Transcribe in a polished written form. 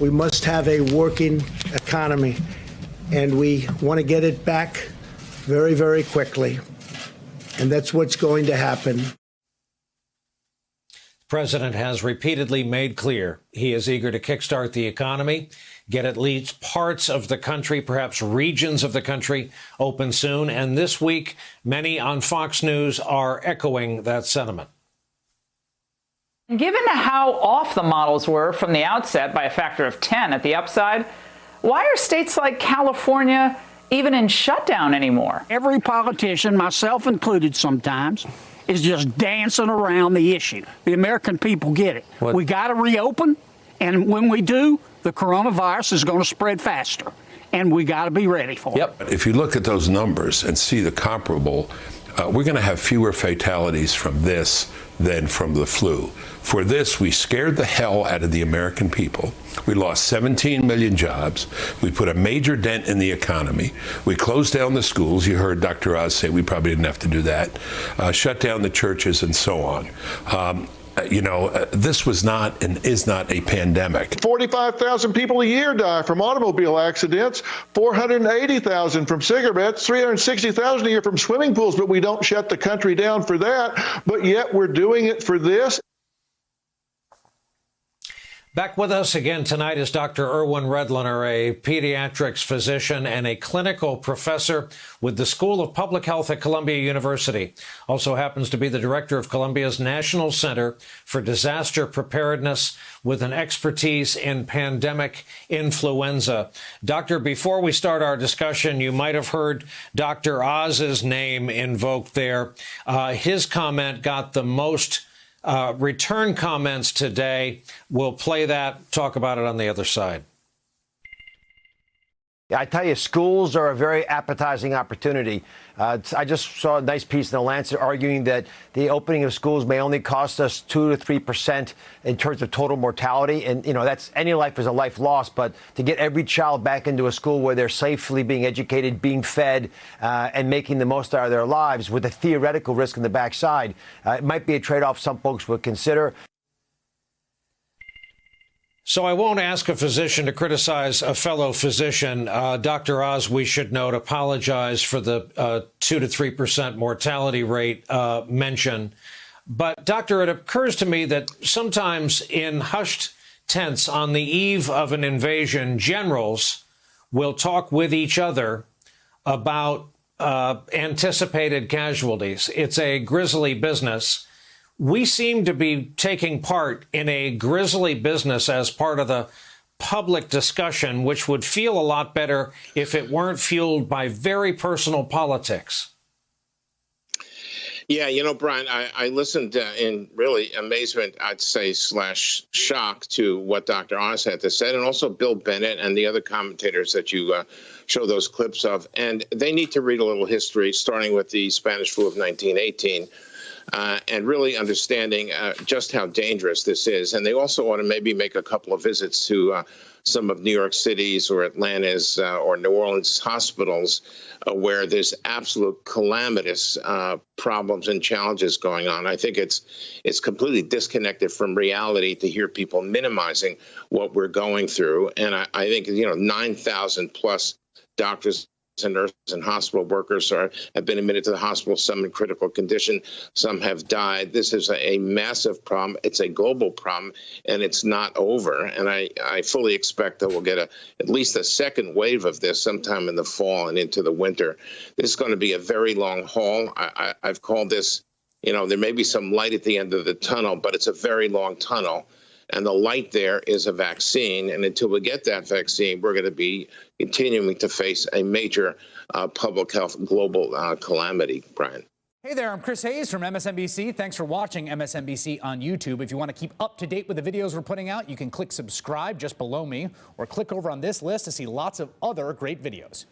We must have a working economy, and we want to get it back very, very quickly. And that's what's going to happen. The president has repeatedly made clear he is eager to kickstart the economy, get at least parts of the country, perhaps regions of the country, open soon. And this week, many on Fox News are echoing that sentiment. Given how off the models were from the outset by a factor of 10 at the upside, why are states like California even in shutdown anymore? Every politician, myself included sometimes, is just dancing around the issue. The American people get it. What? We got to reopen, and when we do, the coronavirus is going to spread faster, and we got to be ready for it. If you look at those numbers and see the comparable, we're going to have fewer fatalities from this than from the flu. For this, we scared the hell out of the American people. We lost 17 million jobs. We put a major dent in the economy. We closed down the schools. You heard Dr. Oz say we probably didn't have to do that. Shut down the churches and so on. This was not and is not a pandemic. 45,000 people a year die from automobile accidents, 480,000 from cigarettes, 360,000 a year from swimming pools, but we don't shut the country down for that. But yet we're doing it for this. Back with us again tonight is Dr. Erwin Redlener, a pediatrics physician and a clinical professor with the School of Public Health at Columbia University. Also happens to be the director of Columbia's National Center for Disaster Preparedness with an expertise in pandemic influenza. Doctor, before we start our discussion, you might have heard Dr. Oz's name invoked there. His comment got the most return comments today. We'll play that, talk about it on the other side. Yeah, I tell you, schools are a very appetizing opportunity. I just saw a nice piece in The Lancet arguing that the opening of schools may only cost us 2 to 3% in terms of total mortality. And, that's any life is a life lost. But to get every child back into a school where they're safely being educated, being fed, and making the most out of their lives with a theoretical risk in the backside, it might be a trade-off some folks would consider. So I won't ask a physician to criticize a fellow physician. Dr. Oz, we should note, apologize for the 2 to 3% mortality rate mention. But, Doctor, it occurs to me that sometimes in hushed tents on the eve of an invasion, generals will talk with each other about anticipated casualties. It's a grisly business. We seem to be taking part in a grisly business as part of the public discussion, which would feel a lot better if it weren't fueled by very personal politics. Yeah, Brian, I listened in really amazement, I'd say, / shock to what Dr. Oz had to say, and also Bill Bennett and the other commentators that you show those clips of. And they need to read a little history, starting with the Spanish flu of 1918. And really understanding just how dangerous this is. And they also want to maybe make a couple of visits to some of New York City's or Atlanta's or New Orleans hospitals where there's absolute calamitous problems and challenges going on. I think it's completely disconnected from reality to hear people minimizing what we're going through. And I think, 9,000 plus doctors and nurses and hospital workers have been admitted to the hospital, some in critical condition, some have died. This is a massive problem. It's a global problem, and it's not over. And I fully expect that we'll get at least a second wave of this sometime in the fall and into the winter. This is going to be a very long haul. I've called this, there may be some light at the end of the tunnel, but it's a very long tunnel. And the light there is a vaccine. And until we get that vaccine, we're going to be continuing to face a major public health global calamity, Brian. Hey there, I'm Chris Hayes from MSNBC. Thanks for watching MSNBC on YouTube. If you want to keep up to date with the videos we're putting out, you can click subscribe just below me or click over on this list to see lots of other great videos.